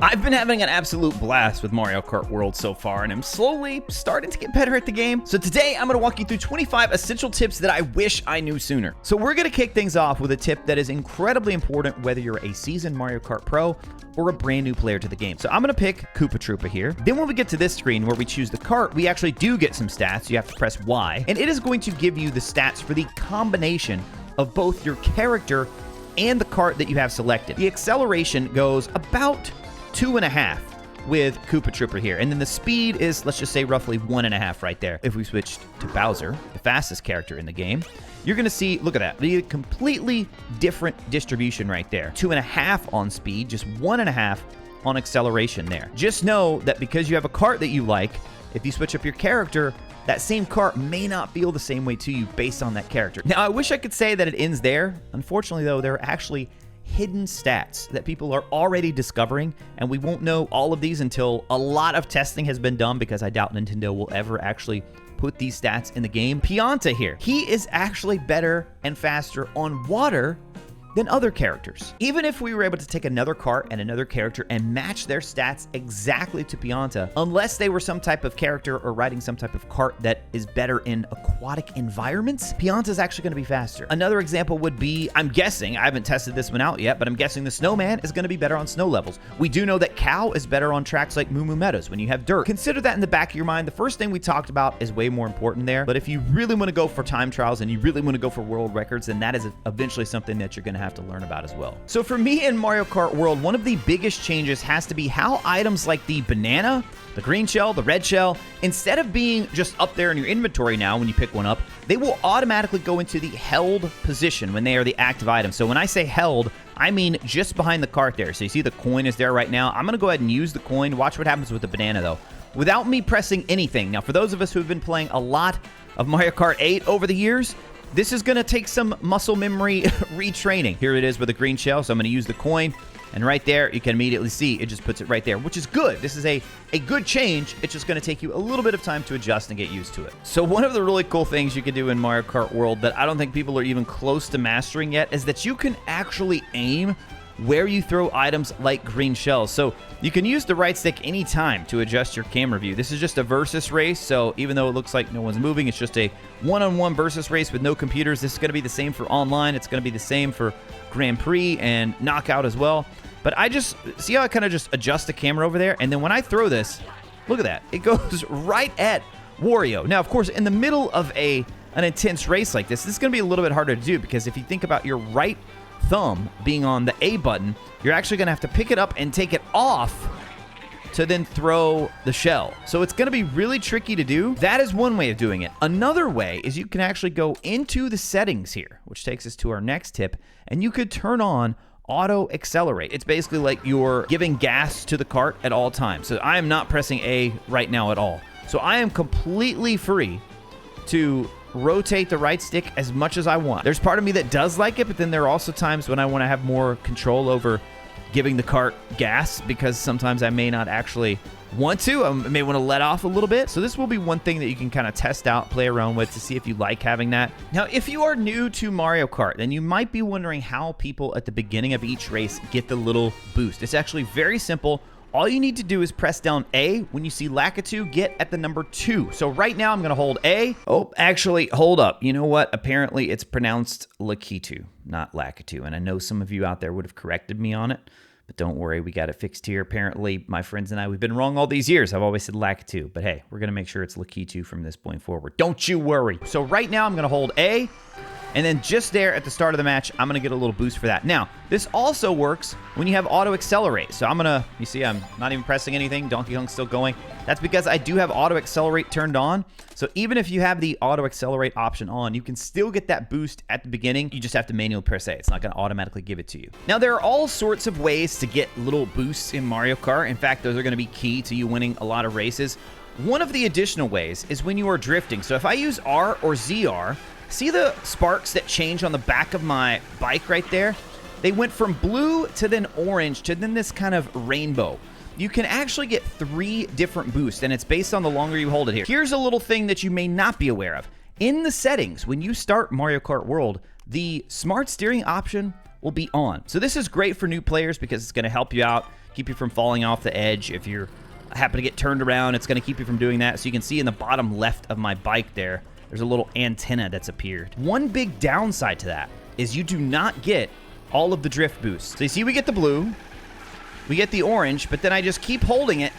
I've been having an absolute blast with Mario Kart World so far, and I'm slowly starting to get better at the game. So today, I'm going to walk you through 25 essential tips that I wish I knew sooner. So we're going to kick things off with a tip that is incredibly important whether you're a seasoned Mario Kart pro or a brand new player to the game. So I'm going to pick Koopa Troopa here. Then when we get to this screen where we choose the kart, we actually do get some stats. You have to press Y, and it is going to give you the stats for the combination of both your character and the kart that you have selected. The acceleration goes about 2.5 with Koopa Troopa here. And then the speed is, let's just say, roughly 1.5 right there. If we switched to Bowser, the fastest character in the game, you're going to see, look at that, the completely different distribution right there. 2.5 on speed, just 1.5 on acceleration there. Just know that because you have a kart that you like, if you switch up your character, that same kart may not feel the same way to you based on that character. Now, I wish I could say that it ends there. Unfortunately, though, there are actually hidden stats that people are already discovering, and we won't know all of these until a lot of testing has been done, because I doubt Nintendo will ever actually put these stats in the game. Pianta here, he is actually better and faster on water than other characters. Even if we were able to take another kart and another character and match their stats exactly to Pianta, unless they were some type of character or riding some type of kart that is better in aquatic environments, Pianta is actually going to be faster. Another example would be, I'm guessing, I haven't tested this one out yet, but I'm guessing the Snowman is going to be better on snow levels. We do know that Cow is better on tracks like Moo Moo Meadows when you have dirt. Consider that in the back of your mind. The first thing we talked about is way more important there, but if you really want to go for time trials and you really want to go for world records, then that is eventually something that you're going to have to learn about as well. So for me in Mario Kart World, one of the biggest changes has to be how items like the banana, the green shell, the red shell, instead of being just up there in your inventory now when you pick one up, they will automatically go into the held position when they are the active item. So when I say held, I mean just behind the cart there. So you see the coin is there right now. I'm going to go ahead and use the coin. Watch what happens with the banana though, without me pressing anything. Now for those of us who have been playing a lot of Mario Kart 8 over the years, this is going to take some muscle memory retraining. Here it is with a green shell, so I'm going to use the coin, and right there, you can immediately see it just puts it right there, which is good. This is a good change. It's just going to take you a little bit of time to adjust and get used to it. So one of the really cool things you can do in Mario Kart World that I don't think people are even close to mastering yet is that you can actually aim where you throw items like green shells. So you can use the right stick anytime to adjust your camera view. This is just a versus race, so even though it looks like no one's moving, it's just a one-on-one versus race with no computers. This is going to be the same for online. It's going to be the same for Grand Prix and Knockout as well. But I just, see how I kind of just adjust the camera over there? And then when I throw this, look at that. It goes right at Wario. Now, of course, in the middle of an intense race like this is going to be a little bit harder to do, because if you think about your right thumb being on the A button, you're actually going to have to pick it up and take it off to then throw the shell. So it's going to be really tricky to do. That is one way of doing it. Another way is you can actually go into the settings here, which takes us to our next tip, and you could turn on auto accelerate. It's basically like you're giving gas to the kart at all times. So I am not pressing A right now at all. So I am completely free to rotate the right stick as much as I want. There's part of me that does like it, but then there are also times when I want to have more control over giving the kart gas, because sometimes I may not actually want to. I may want to let off a little bit. So this will be one thing that you can kind of test out, play around with to see if you like having that. Now, if you are new to Mario Kart, then you might be wondering how people at the beginning of each race get the little boost. It's actually very simple. All you need to do is press down A. When you see Lakitu, get at the number 2. So right now, I'm going to hold A. Oh, actually, hold up. You know what? Apparently, it's pronounced Lakitu, not Lakitu. And I know some of you out there would have corrected me on it, but don't worry. We got it fixed here. Apparently, my friends and I, we've been wrong all these years. I've always said Lakitu, but hey, we're going to make sure it's Lakitu from this point forward. Don't you worry. So right now, I'm going to hold A. And then just there at the start of the match, I'm going to get a little boost for that. Now, this also works when you have auto accelerate. So I'm going to, you see, I'm not even pressing anything. Donkey Kong's still going. That's because I do have auto accelerate turned on. So even if you have the auto accelerate option on, you can still get that boost at the beginning. You just have to manually press A. It's not going to automatically give it to you. Now, there are all sorts of ways to get little boosts in Mario Kart. In fact, those are going to be key to you winning a lot of races. One of the additional ways is when you are drifting. So if I use R or ZR, see the sparks that change on the back of my bike right there? They went from blue to then orange to then this kind of rainbow. You can actually get 3 different boosts, and it's based on the longer you hold it here. Here's a little thing that you may not be aware of. In the settings, when you start Mario Kart World, the smart steering option will be on. So this is great for new players because it's going to help you out. keep you from falling off the edge. If you're happen to get turned around, it's going to keep you from doing that. So you can see in the bottom left of my bike there's a little antenna that's appeared. One big downside to that is you do not get all of the drift boosts. So you see we get the blue, we get the orange, but then I just keep holding it,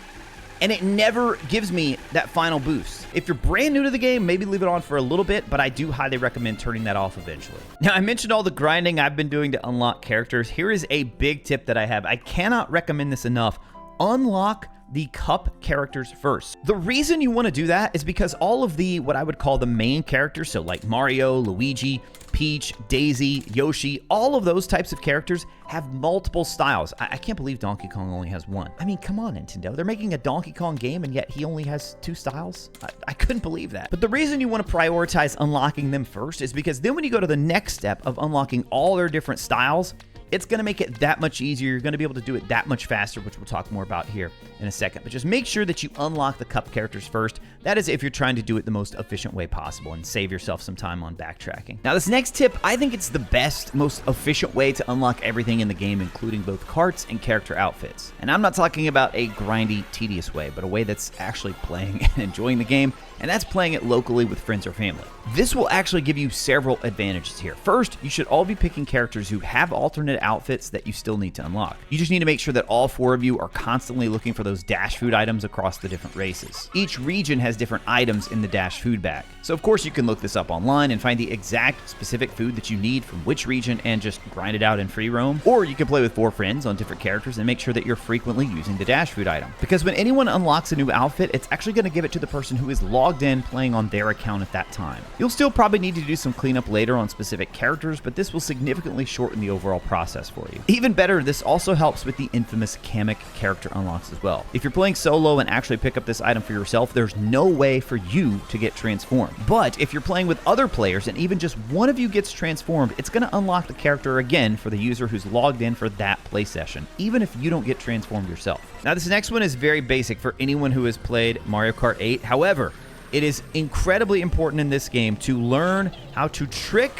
and it never gives me that final boost. If you're brand new to the game, maybe leave it on for a little bit, but I do highly recommend turning that off eventually. Now, I mentioned all the grinding I've been doing to unlock characters. Here is a big tip that I have. I cannot recommend this enough. Unlock the cup characters first. The reason you want to do that is because all of the, what I would call the main characters, so like Mario, Luigi, Peach, Daisy, Yoshi, all of those types of characters have multiple styles. I can't believe Donkey Kong only has one. I mean, come on, Nintendo. They're making a Donkey Kong game and yet he only has 2 styles? I couldn't believe that. But the reason you want to prioritize unlocking them first is because then when you go to the next step of unlocking all their different styles, it's going to make it that much easier. You're going to be able to do it that much faster, which we'll talk more about here in a second. But just make sure that you unlock the cup characters first. That is if you're trying to do it the most efficient way possible and save yourself some time on backtracking. Now, this next tip, I think it's the best, most efficient way to unlock everything in the game, including both carts and character outfits. And I'm not talking about a grindy, tedious way, but a way that's actually playing and enjoying the game, and that's playing it locally with friends or family. This will actually give you several advantages here. First, you should all be picking characters who have alternate outfits that you still need to unlock. You just need to make sure that all 4 of you are constantly looking for those dash food items across the different races. Each region has different items in the dash food bag. So of course you can look this up online and find the exact specific food that you need from which region and just grind it out in free roam. Or you can play with 4 friends on different characters and make sure that you're frequently using the dash food item. Because when anyone unlocks a new outfit, it's actually going to give it to the person who is logged in playing on their account at that time. You'll still probably need to do some cleanup later on specific characters, but this will significantly shorten the overall process for you. Even better, this also helps with the infamous Kamek character unlocks as well. If you're playing solo and actually pick up this item for yourself, there's no way for you to get transformed. But if you're playing with other players and even just one of you gets transformed, it's going to unlock the character again for the user who's logged in for that play session, even if you don't get transformed yourself. Now, this next one is very basic for anyone who has played Mario Kart 8. However, it is incredibly important in this game to learn how to trick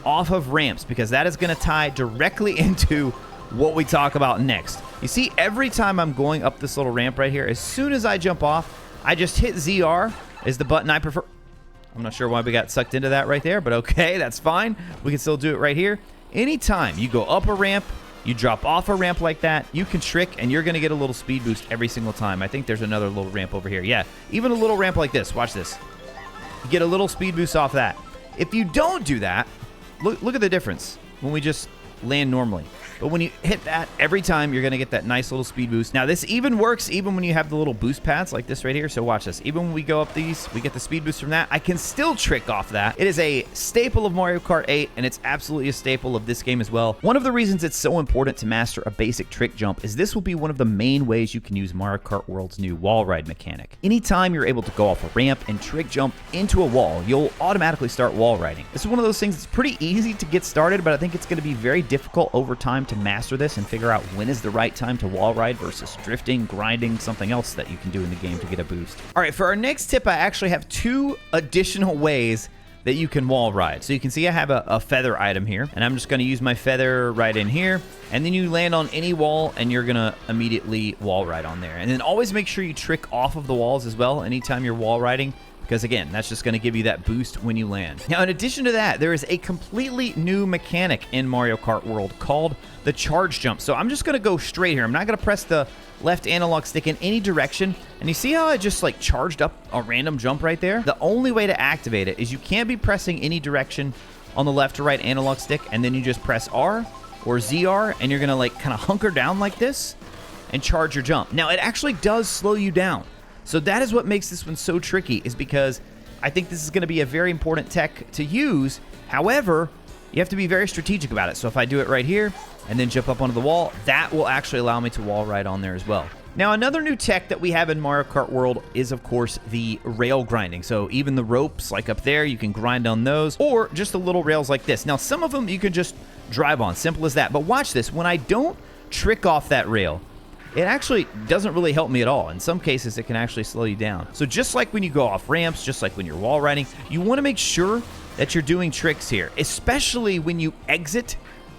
off of ramps, because that is going to tie directly into what we talk about next. You see, every time I'm going up this little ramp right here, as soon as I jump off, I just hit ZR is the button I prefer. I'm not sure why we got sucked into that right there, but okay, that's fine. We can still do it right here. Anytime you go up a ramp, you drop off a ramp like that, you can trick, and you're going to get a little speed boost every single time. I think there's another little ramp over here. Yeah, even a little ramp like this. Watch this. You get a little speed boost off that. If you don't do that, look at the difference when we just land normally. But when you hit that, every time you're going to get that nice little speed boost. Now, this even works even when you have the little boost pads like this right here. So watch this. Even when we go up these, we get the speed boost from that. I can still trick off that. It is a staple of Mario Kart 8, and it's absolutely a staple of this game as well. One of the reasons it's so important to master a basic trick jump is this will be one of the main ways you can use Mario Kart World's new wall ride mechanic. Anytime you're able to go off a ramp and trick jump into a wall, you'll automatically start wall riding. This is one of those things that's pretty easy to get started, but I think it's going to be very difficult over time to master this and figure out when is the right time to wall ride versus drifting, grinding, something else that you can do in the game to get a boost. All right, for our next tip, I actually have 2 additional ways that you can wall ride. So you can see I have a feather item here, and I'm just going to use my feather right in here, and then you land on any wall and you're going to immediately wall ride on there. And then always make sure you trick off of the walls as well anytime you're wall riding, because again, that's just going to give you that boost when you land. Now, in addition to that, there is a completely new mechanic in Mario Kart World called the charge jump. So I'm just going to go straight here. I'm not going to press the left analog stick in any direction. And you see how I just like charged up a random jump right there? The only way to activate it is you can't be pressing any direction on the left or right analog stick, and then you just press R or ZR, and you're going to like kind of hunker down like this and charge your jump. Now, it actually does slow you down. So that is what makes this one so tricky, is because I think this is going to be a very important tech to use. However, you have to be very strategic about it. So if I do it right here and then jump up onto the wall, that will actually allow me to wall ride on there as well. Now, another new tech that we have in Mario Kart World is, of course, the rail grinding. So even the ropes, like up there, you can grind on those, or just the little rails like this. Now, some of them you can just drive on, simple as that. But watch this. When I don't trick off that rail, it actually doesn't really help me at all. In some cases, it can actually slow you down. So just like when you go off ramps, just like when you're wall riding, you want to make sure that you're doing tricks here, especially when you exit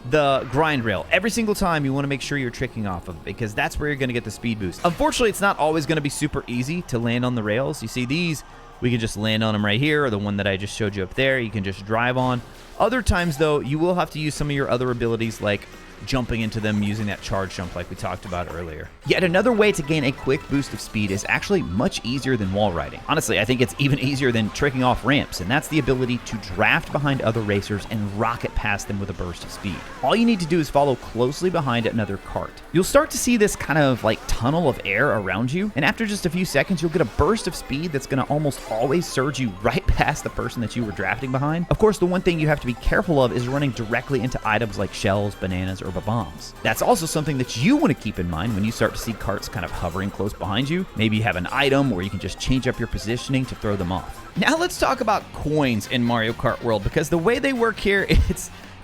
the grind rail. Every single time you want to make sure you're tricking off of it because that's where you're going to get the speed boost. Unfortunately, it's not always going to be super easy to land on the rails. You see these, we can just land on them right here, or the one that I just showed you up there, you can just drive on. Other times, though, you will have to use some of your other abilities like jumping into them using that charge jump like we talked about earlier. Yet another way to gain a quick boost of speed is actually much easier than wall riding. Honestly, I think it's even easier than tricking off ramps, and that's the ability to draft behind other racers and rocket past them with a burst of speed. All you need to do is follow closely behind another cart. You'll start to see this kind of like tunnel of air around you, and after just a few seconds, you'll get a burst of speed that's going to almost always surge you right past the person that you were drafting behind. Of course, the one thing you have to be careful of is running directly into items like shells, bananas, or Bob-ombs. That's also something that you want to keep in mind when you start to see carts kind of hovering close behind you. Maybe you have an item where you can just change up your positioning to throw them off. Now let's talk about coins in Mario Kart World, because the way they work here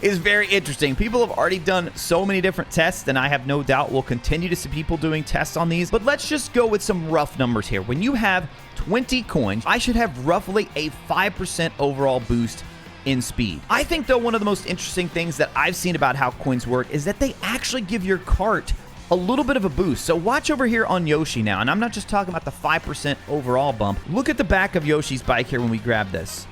is very interesting. People have already done so many different tests, and I have no doubt we'll continue to see people doing tests on these. But let's just go with some rough numbers here. When you have 20 coins, I should have roughly a 5% overall boost in speed. I think, though, one of the most interesting things that I've seen about how coins work is that they actually give your cart a little bit of a boost. So watch over here on Yoshi now, and I'm not just talking about the 5% overall bump. Look at the back of Yoshi's bike here when we grab this.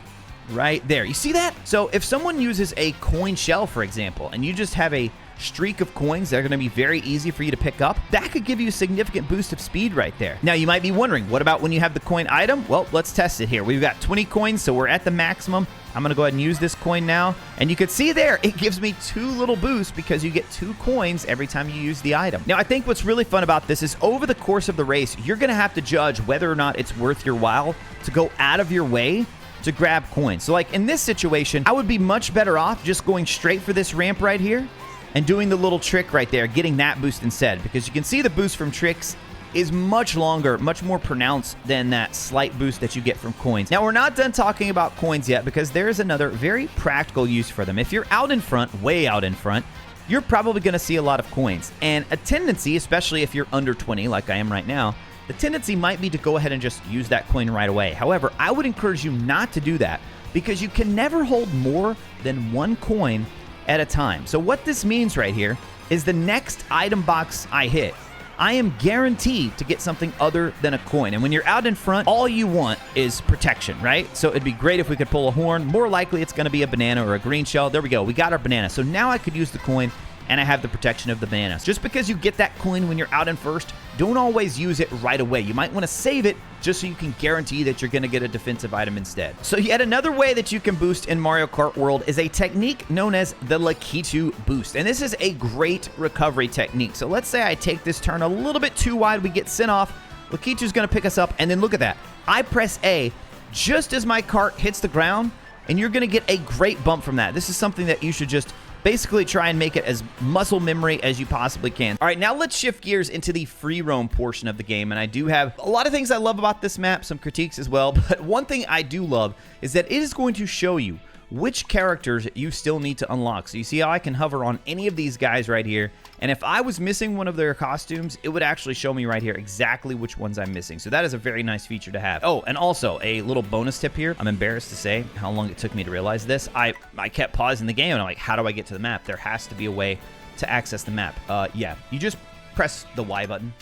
Right there. You see that? So if someone uses a coin shell, for example, and you just have a streak of coins that are going to be very easy for you to pick up, that could give you a significant boost of speed right there. Now, you might be wondering, what about when you have the coin item? Well, let's test it here. We've got 20 coins, so we're at the maximum. I'm going to go ahead and use this coin now. And you can see there, it gives me 2 little boosts because you get 2 coins every time you use the item. Now, I think what's really fun about this is over the course of the race, you're going to have to judge whether or not it's worth your while to go out of your way to grab coins. So like in this situation, I would be much better off just going straight for this ramp right here and doing the little trick right there, getting that boost instead, because you can see the boost from tricks is much longer, much more pronounced than that slight boost that you get from coins. Now, we're not done talking about coins yet, because there is another very practical use for them. If you're out in front, way out in front, you're probably going to see a lot of coins. And a tendency, especially if you're under 20 like I am right now, the tendency might be to go ahead and just use that coin right away. However, I would encourage you not to do that, because you can never hold more than 1 coin at a time. So what this means right here is the next item box I hit, I am guaranteed to get something other than a coin. And when you're out in front, all you want is protection, right? So it'd be great if we could pull a horn. More likely it's going to be a banana or a green shell. There we go. We got our banana. So now I could use the coin, and I have the protection of the bananas. Just because you get that coin when you're out in first, don't always use it right away. You might want to save it just so you can guarantee that you're going to get a defensive item instead. So yet another way that you can boost in Mario Kart World is a technique known as the Lakitu Boost. And this is a great recovery technique. So let's say I take this turn a little bit too wide, we get sent off, Lakitu's going to pick us up, and then look at that. I press A just as my cart hits the ground, and you're going to get a great bump from that. This is something that you should just basically try and make it as muscle memory as you possibly can. All right, now let's shift gears into the free roam portion of the game. And I do have a lot of things I love about this map, some critiques as well. But one thing I do love is that it is going to show you which characters you still need to unlock. So you see how I can hover on any of these guys right here, and if I was missing one of their costumes, it would actually show me right here exactly which ones I'm missing. So that is a very nice feature to have. Oh, and also a little bonus tip here. I'm embarrassed to say how long it took me to realize this. I kept pausing the game, and I'm like, how do I get to the map? There has to be a way to access the map. Yeah, you just press the Y button.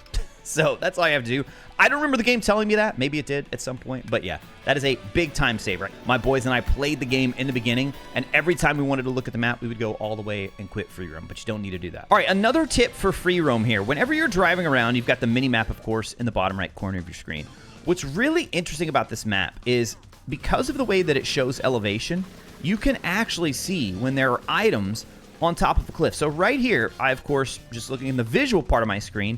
So that's all I have to do. I don't remember the game telling me that. Maybe it did at some point. But yeah, that is a big time saver. My boys and I played the game in the beginning, and every time we wanted to look at the map, we would go all the way and quit free roam. But you don't need to do that. All right, another tip for free roam here. Whenever you're driving around, you've got the mini map, of course, in the bottom right corner of your screen. What's really interesting about this map is because of the way that it shows elevation, you can actually see when there are items on top of a cliff. So right here, I, of course, just looking in the visual part of my screen,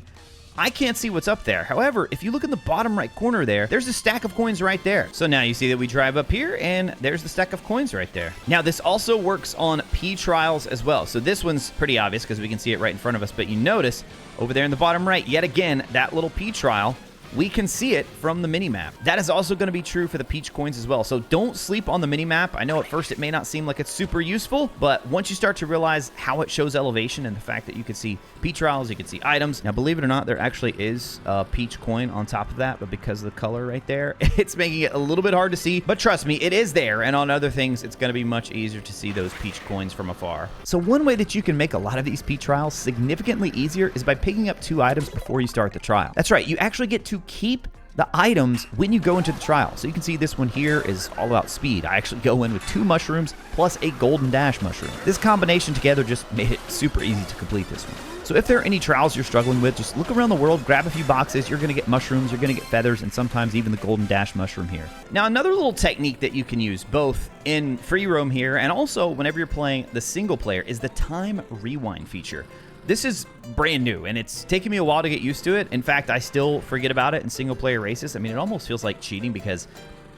I can't see what's up there. However, if you look in the bottom right corner there's a stack of coins right there. So now you see that we drive up here, and there's the stack of coins right there. Now, this also works on P trials as well. So this one's pretty obvious because we can see it right in front of us. But you notice over there in the bottom right, yet again, that little P trial we can see it from the minimap. That is also going to be true for the Peach coins as well. So don't sleep on the minimap. I know at first it may not seem like it's super useful, but once you start to realize how it shows elevation and the fact that you can see Peach trials, you can see items. Now, believe it or not, there actually is a Peach coin on top of that, but because of the color right there, it's making it a little bit hard to see. But trust me, it is there, and on other things, it's going to be much easier to see those Peach coins from afar. So one way that you can make a lot of these Peach trials significantly easier is by picking up 2 items before you start the trial. That's right, you actually get to keep the items when you go into the trial. So you can see this one here is all about speed. I actually go in with 2 mushrooms plus a golden dash mushroom. This combination together just made it super easy to complete this one. So if there are any trials you're struggling with, just look around the world, grab a few boxes. You're going to get mushrooms, you're going to get feathers, and sometimes even the golden dash mushroom here. Now, another little technique that you can use both in free roam here and also whenever you're playing the single player is the time rewind feature. This is brand new, and it's taken me a while to get used to it. In fact, I still forget about it in single-player races. I mean, it almost feels like cheating because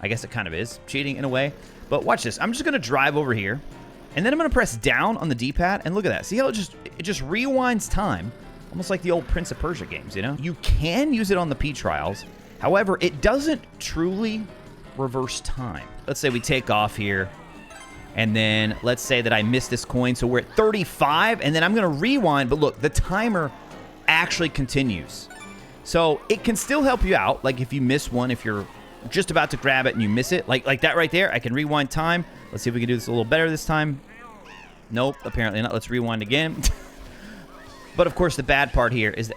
I guess it kind of is cheating in a way. But watch this. I'm just going to drive over here, and then I'm going to press down on the D-pad, and look at that. See how it just rewinds time, almost like the old Prince of Persia games, you know? You can use it on the Peach trials. However, it doesn't truly reverse time. Let's say we take off here. And then let's say that I missed this coin, so we're at 35, and then I'm going to rewind. But look, the timer actually continues. So it can still help you out. Like if you miss one, if you're just about to grab it and you miss it, like that right there, I can rewind time. Let's see if we can do this a little better this time. Nope, apparently not. Let's rewind again. But of course, the bad part here is that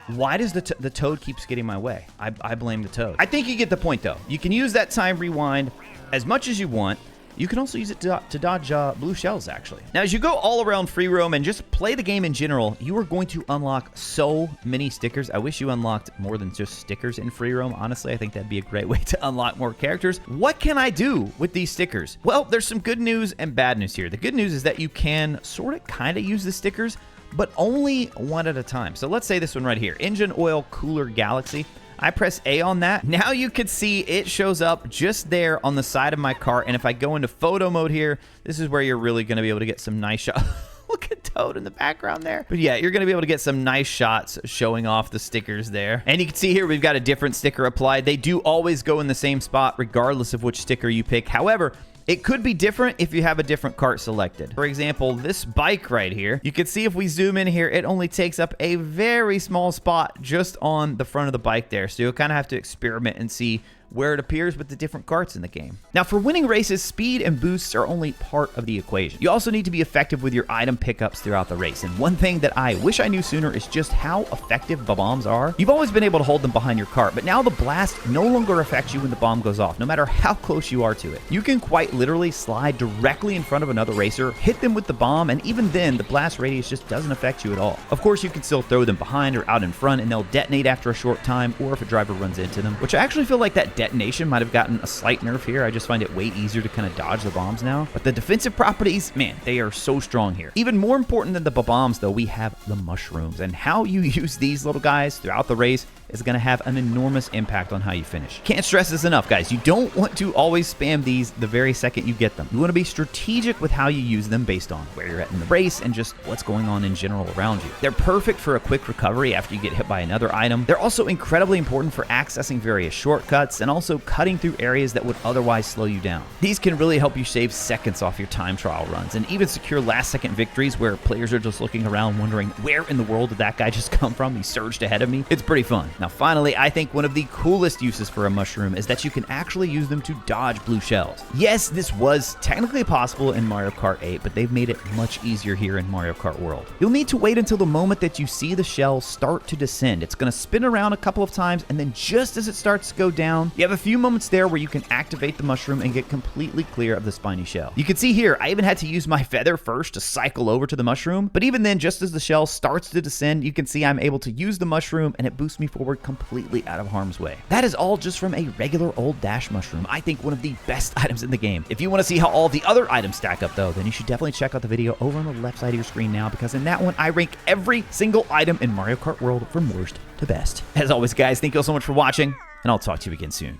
why does the toad keeps getting my way? I blame the toad. I think you get the point, though. You can use that time rewind as much as you want. You can also use it to dodge blue shells, actually. Now, as you go all around free roam and just play the game in general, you are going to unlock so many stickers. I wish you unlocked more than just stickers in free roam. Honestly, I think that'd be a great way to unlock more characters. What can I do with these stickers? Well, there's some good news and bad news here. The good news is that you can sort of kind of use the stickers, but only one at a time. So let's say this one right here, Engine Oil Cooler Galaxy. I press A on that. Now you can see it shows up just there on the side of my car. And if I go into photo mode here, this is where you're really going to be able to get some nice shots. Look at Toad in the background there. But yeah, you're going to be able to get some nice shots showing off the stickers there. And you can see here, we've got a different sticker applied. They do always go in the same spot, regardless of which sticker you pick. However, it could be different if you have a different cart selected. For example, this bike right here, you can see if we zoom in here, it only takes up a very small spot just on the front of the bike there. So you'll kind of have to experiment and see where it appears with the different carts in the game. Now, for winning races, speed and boosts are only part of the equation. You also need to be effective with your item pickups throughout the race. And one thing that I wish I knew sooner is just how effective Bob-ombs are. You've always been able to hold them behind your cart, but now the blast no longer affects you when the bomb goes off, no matter how close you are to it. You can quite literally slide directly in front of another racer, hit them with the bomb, and even then, the blast radius just doesn't affect you at all. Of course, you can still throw them behind or out in front, and they'll detonate after a short time, or if a driver runs into them, which I actually feel like that detonation might have gotten a slight nerf here. I just find it way easier to kind of dodge the bombs now. But the defensive properties, man, they are so strong here. Even more important than the bombs, though, we have the mushrooms. And how you use these little guys throughout the race is going to have an enormous impact on how you finish. Can't stress this enough, guys. You don't want to always spam these the very second you get them. You want to be strategic with how you use them based on where you're at in the race and just what's going on in general around you. They're perfect for a quick recovery after you get hit by another item. They're also incredibly important for accessing various shortcuts and also cutting through areas that would otherwise slow you down. These can really help you shave seconds off your time trial runs and even secure last-second victories where players are just looking around wondering, where in the world did that guy just come from? He surged ahead of me. It's pretty fun. Now, finally, I think one of the coolest uses for a mushroom is that you can actually use them to dodge blue shells. Yes, this was technically possible in Mario Kart 8, but they've made it much easier here in Mario Kart World. You'll need to wait until the moment that you see the shell start to descend. It's going to spin around a couple of times, and then just as it starts to go down, you have a few moments there where you can activate the mushroom and get completely clear of the spiny shell. You can see here, I even had to use my feather first to cycle over to the mushroom, but even then, just as the shell starts to descend, you can see I'm able to use the mushroom, and it boosts me forward completely out of harm's way. That is all just from a regular old dash mushroom. I think one of the best items in the game. If you want to see how all the other items stack up, though, then you should definitely check out the video over on the left side of your screen now, because in that one, I rank every single item in Mario Kart World from worst to best. As always, guys, thank you all so much for watching, and I'll talk to you again soon.